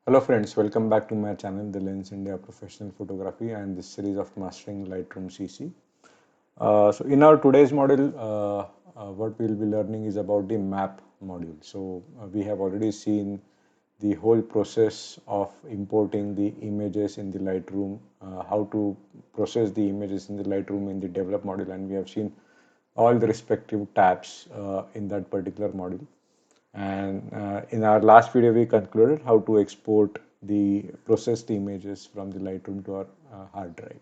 Hello friends, welcome back to my channel, The Lens India Professional Photography, and this series of Mastering Lightroom CC. So in our today's module, what we will be learning is about the map module. So we have already seen the whole process of importing the images in the Lightroom, how to process the images in the Lightroom in the develop module, and we have seen all the respective tabs in that particular module. And in our last video, we concluded how to export the processed images from the Lightroom to our hard drive.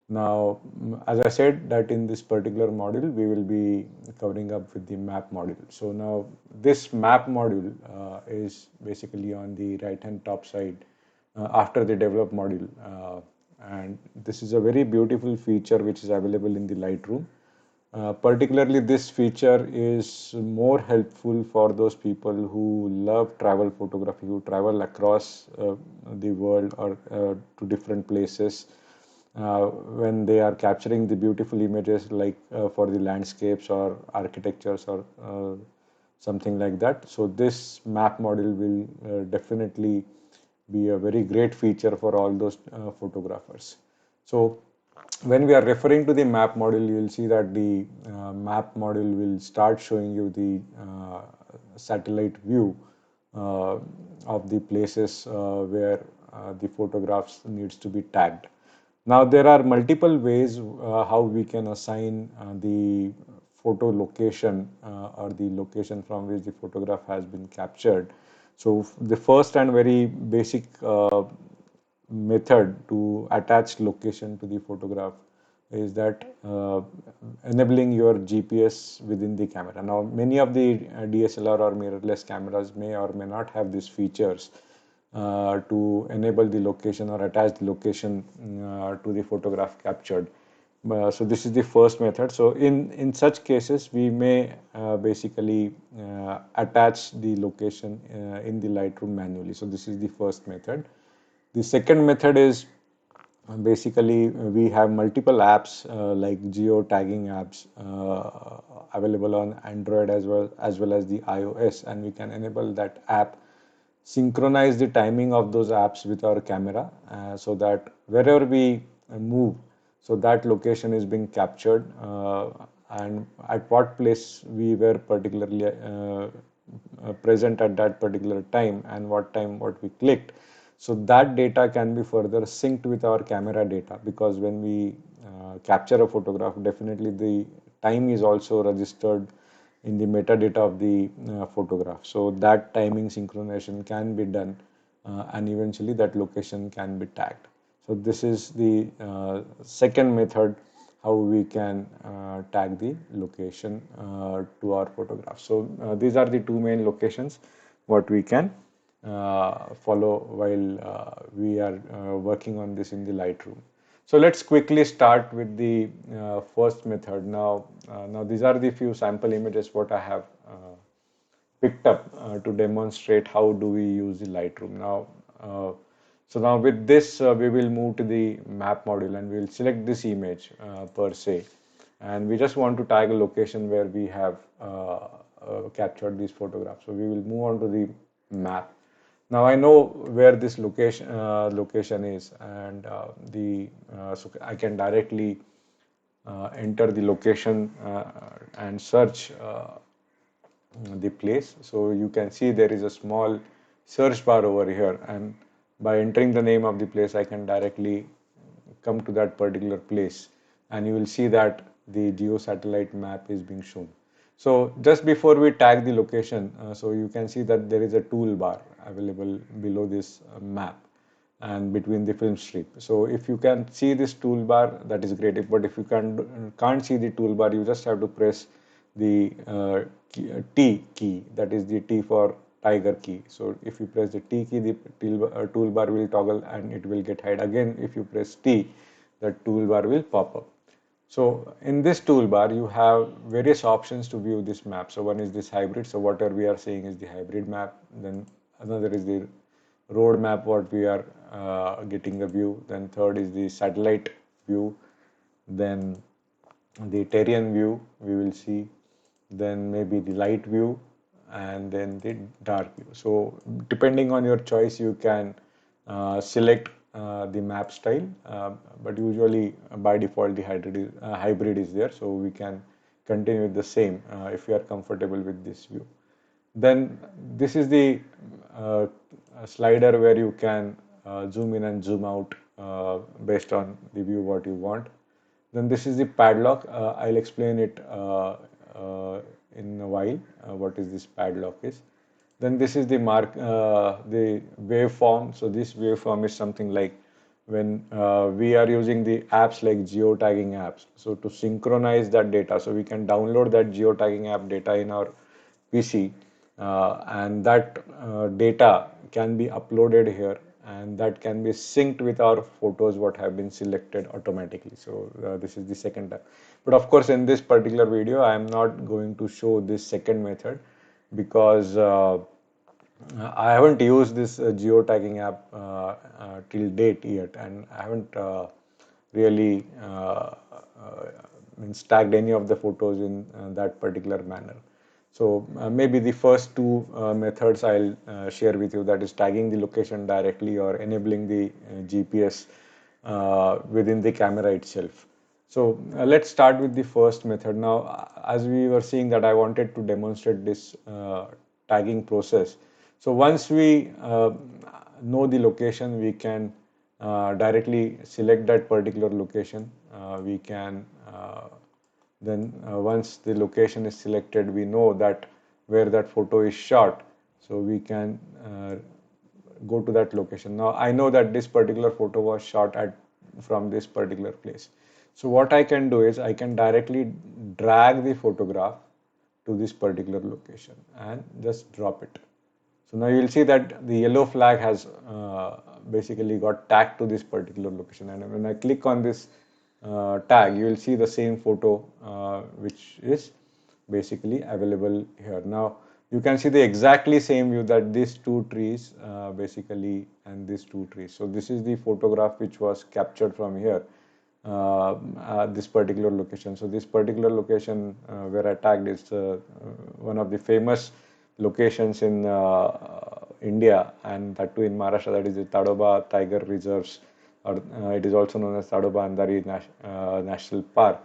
Now, as I said that in this particular module, we will be covering up with the map module. So now this map module is basically on the right hand top side after the develop module. And this is a very beautiful feature which is available in the Lightroom. Particularly, this feature is more helpful for those people who love travel photography, who travel across the world or to different places when they are capturing the beautiful images like for the landscapes or architectures or something like that. So this map module will definitely be a very great feature for all those photographers. So when we are referring to the map module, you will see that the map module will start showing you the satellite view of the places where the photographs needs to be tagged. Now there are multiple ways how we can assign the photo location or the location from which the photograph has been captured. So the first and very basic method to attach location to the photograph is that enabling your GPS within the camera. Now many of the DSLR or mirrorless cameras may or may not have these features to enable the location or attach the location to the photograph captured. So this is the first method. So in such cases, we may basically attach the location in the Lightroom manually. So this is the first method. The second method is basically we have multiple apps like Geo Tagging apps available on Android as well as the iOS, and we can enable that app, synchronize the timing of those apps with our camera so that wherever we move, so that location is being captured and at what place we were particularly present at that particular time and what time what we clicked. So that data can be further synced with our camera data, because when we capture a photograph, definitely the time is also registered in the metadata of the photograph. So that timing synchronization can be done and eventually that location can be tagged. So this is the second method how we can tag the location to our photograph. So these are the two main locations what we can follow while we are working on this in the Lightroom. So let's quickly start with the first method. Now these are the few sample images what I have picked up to demonstrate how do we use the Lightroom. So now with this, we will move to the map module and we will select this image per se. And we just want to tag a location where we have captured these photographs. So we will move on to the map. Now I know where this location is, and so I can directly enter the location and search the place. So you can see there is a small search bar over here, and by entering the name of the place, I can directly come to that particular place, and you will see that the geo satellite map is being shown. So just before we tag the location, so you can see that there is a toolbar available below this map and between the film strip. So if you can see this toolbar, that is great. But if you can't see the toolbar, you just have to press the T key, that is the T for tiger key. So if you press the T key, the toolbar will toggle and it will get hide. Again, if you press T, the toolbar will pop up. So in this toolbar, you have various options to view this map. So one is this hybrid. So whatever we are seeing is the hybrid map. Then another is the road map, what we are getting a view. Then third is the satellite view. Then the terrain view we will see. Then maybe the light view, and then the dark view. So depending on your choice, you can select the map style, but usually by default the hybrid is there, so we can continue with the same if you are comfortable with this view. Then this is the uh, slider where you can zoom in and zoom out based on the view what you want. Then this is the padlock. I'll explain it in a while what is this padlock is. Then this is the waveform. So this waveform is something like when we are using the apps like Geo Tagging apps. So to synchronize that data, so we can download that Geo Tagging app data in our PC, and that data can be uploaded here, and that can be synced with our photos what have been selected automatically. So this is the second type. But of course, in this particular video, I am not going to show this second method because I haven't used this geotagging app till date yet, and I haven't really means tagged any of the photos in that particular manner. So maybe the first two methods I'll share with you, that is tagging the location directly or enabling the GPS within the camera itself. So let's start with the first method. Now, as we were seeing that I wanted to demonstrate this tagging process. So once we know the location, we can directly select that particular location. We can then once the location is selected, we know that where that photo is shot, so we can go to that location. Now I know that this particular photo was shot at from this particular place. So what I can do is I can directly drag the photograph to this particular location and just drop it. So now you will see that the yellow flag has basically got tagged to this particular location, and when I click on this tag, you will see the same photo which is basically available here. Now you can see the exactly same view, that these two trees basically and these two trees. So this is the photograph which was captured from here, this particular location. So this particular location where I tagged is one of the famous locations in India, and that too in Maharashtra, that is the Tadoba Tiger Reserves, or it is also known as Tadoba Andhari National Park.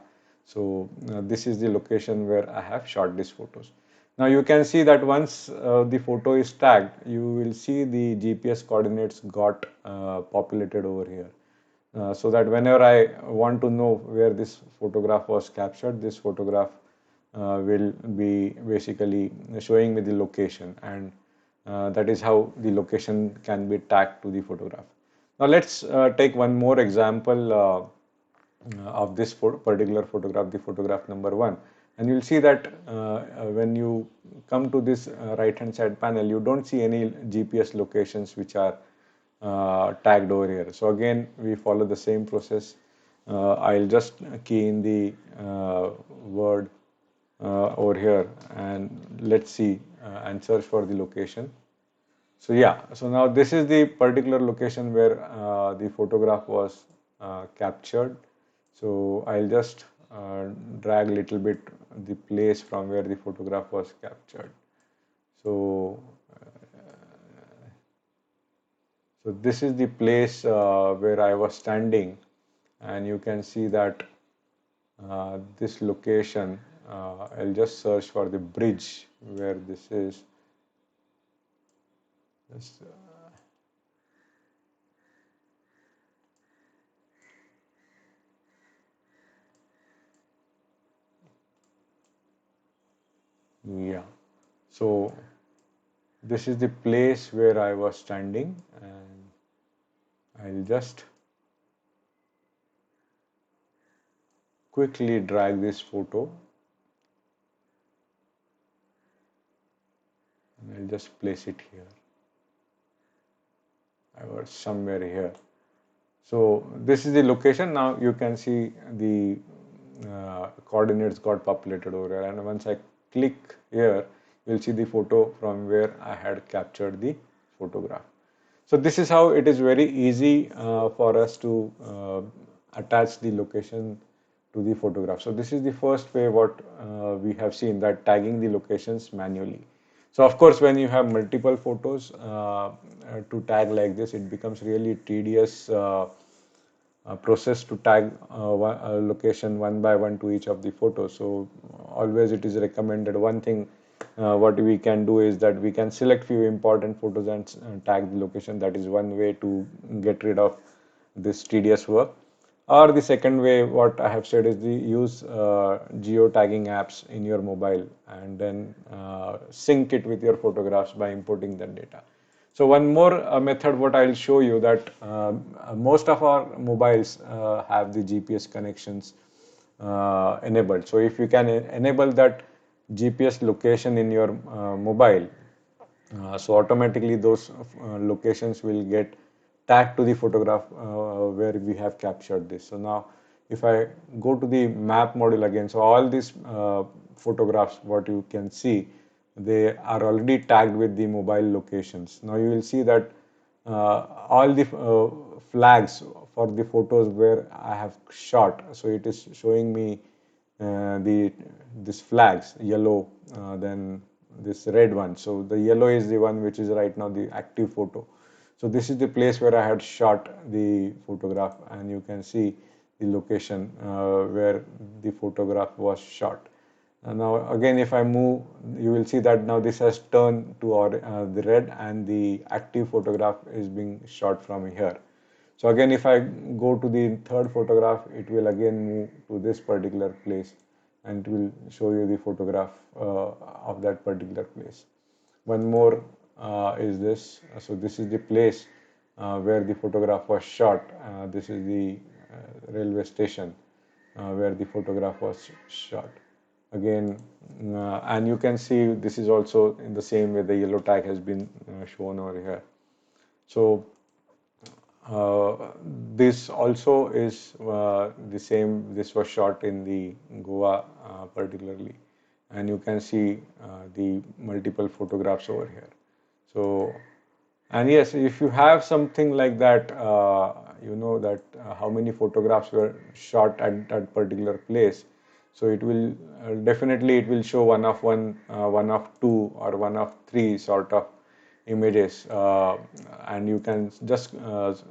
So this is the location where I have shot these photos. Now you can see that once the photo is tagged, you will see the GPS coordinates got populated over here. So that whenever I want to know where this photograph was captured, this photograph will be basically showing me the location, and that is how the location can be tagged to the photograph. Now let's take one more example of this particular photograph, the photograph number 1. And you'll see that when you come to this right hand side panel, you don't see any GPS locations which are tagged over here. So again, we follow the same process. I'll just key in the word over here, and let's see and search for the location. So yeah, so now this is the particular location where the photograph was captured. So I'll just drag a little bit the place from where the photograph was captured. So so this is the place where I was standing, and you can see that this location, I'll just search for the bridge where this is. Just, yeah, so this is the place where I was standing, and I'll just quickly drag this photo, and I'll just place it here. I was somewhere here. So this is the location. Now you can see the coordinates got populated over here, and once I click here, you'll see the photo from where I had captured the photograph. So this is how it is very easy for us to attach the location to the photograph. So this is the first way what we have seen, that tagging the locations manually. So of course, when you have multiple photos to tag like this, it becomes really tedious process to tag location one by one to each of the photos. So always it is recommended. One thing what we can do is that we can select few important photos and tag the location. That is one way to get rid of this tedious work. Or the second way, what I have said is the use geo tagging apps in your mobile and then sync it with your photographs by importing that data. So one more method what I'll show you that most of our mobiles have the GPS connections enabled. So if you can enable that GPS location in your mobile, so automatically those locations will get tagged to the photograph where we have captured this. So now if I go to the map module again, so all these photographs what you can see, they are already tagged with the mobile locations. Now you will see that all the flags for the photos where I have shot, so it is showing me the this flags yellow, then this red one. So the yellow is the one which is right now the active photo. So this is the place where I had shot the photograph, and you can see the location where the photograph was shot. Now again, if I move, you will see that now this has turned to the red, and the active photograph is being shot from here. So again, if I go to the third photograph, it will again move to this particular place, and it will show you the photograph of that particular place. One more is this. So this is the place where the photograph was shot. This is the railway station where the photograph was shot. Again, and you can see this is also in the same way the yellow tag has been shown over here. So this also is the same. This was shot in the Goa particularly, and you can see the multiple photographs over here. So, and yes, if you have something like that, you know that how many photographs were shot at that particular place. So it will definitely it will show one of one, one of two, or one of three sort of images, and you can just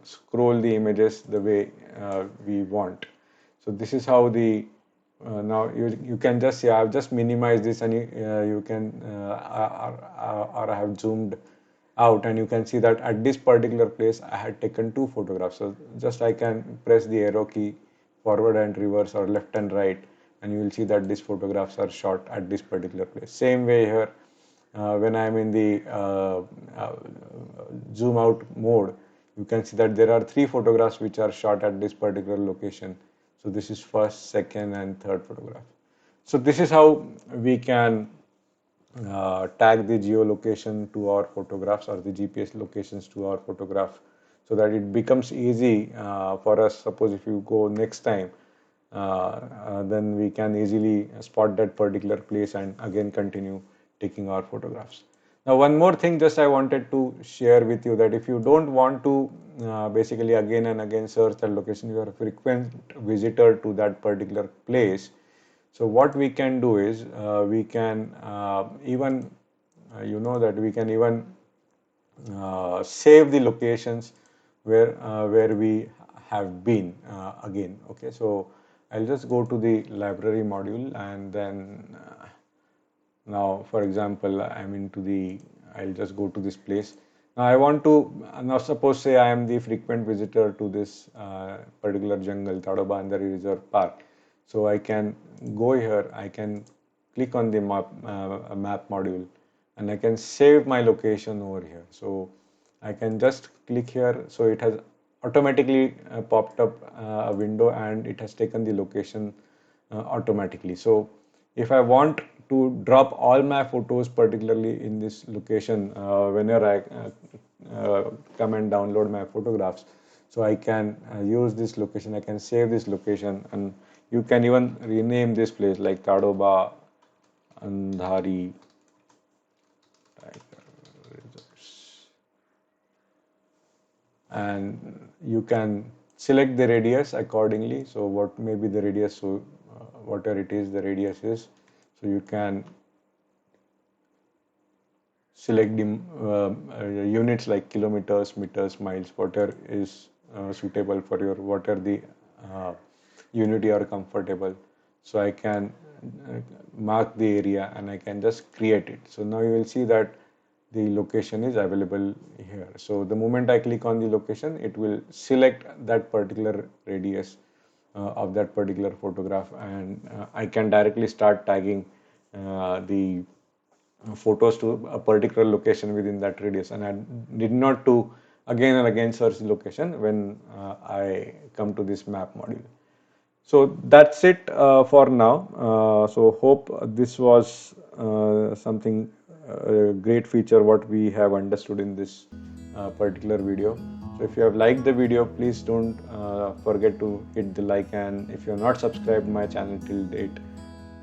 scroll the images the way we want. So this is how the now you can just see I've just minimized this, and you can or I have zoomed out, and you can see that at this particular place I had taken two photographs. So just I can press the arrow key forward and reverse or left and right, and you will see that these photographs are shot at this particular place. Same way here, when I am in the zoom out mode, you can see that there are three photographs which are shot at this particular location. So this is first, second, and third photograph. So this is how we can tag the geolocation to our photographs, or the GPS locations to our photograph, so that it becomes easy for us. Suppose if you go next time, then we can easily spot that particular place and again continue taking our photographs. Now one more thing just I wanted to share with you, that if you don't want to basically again and again search that location, you are a frequent visitor to that particular place. So what we can do is we can even you know that we can even save the locations where we have been again. Okay, so I'll just go to the library module, and then now for example I'm into the, I'll just go to this place. Now I want to, now suppose say I am the frequent visitor to this particular jungle, Tadoba Andhari Reserve Park. So I can go here, I can click on the map module, and I can save my location over here. So I can just click here, so it has automatically popped up a window, and it has taken the location automatically. So if I want to drop all my photos particularly in this location whenever I come and download my photographs, so I can use this location, I can save this location, and you can even rename this place like Tadoba Andhari Tiger Reserves, and you can select the radius accordingly. So what may be the radius, so whatever it is the radius is, so you can select the units like kilometers, meters, miles, whatever is suitable for your, whatever the unit you are comfortable. So I can mark the area and I can just create it. So now you will see that the location is available here. So the moment I click on the location, it will select that particular radius of that particular photograph, and I can directly start tagging the photos to a particular location within that radius, and I did not to again and again search the location when I come to this map module. So that's it for now. So hope this was something great feature what we have understood in this particular video. So if you have liked the video, please don't forget to hit the like, and if you are not subscribed my channel till date,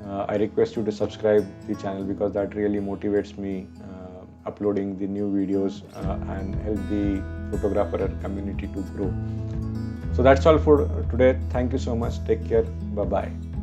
I request you to subscribe the channel, because that really motivates me uploading the new videos and help the photographer community to grow. So that's all for today. Thank you so much. Take care. Bye bye.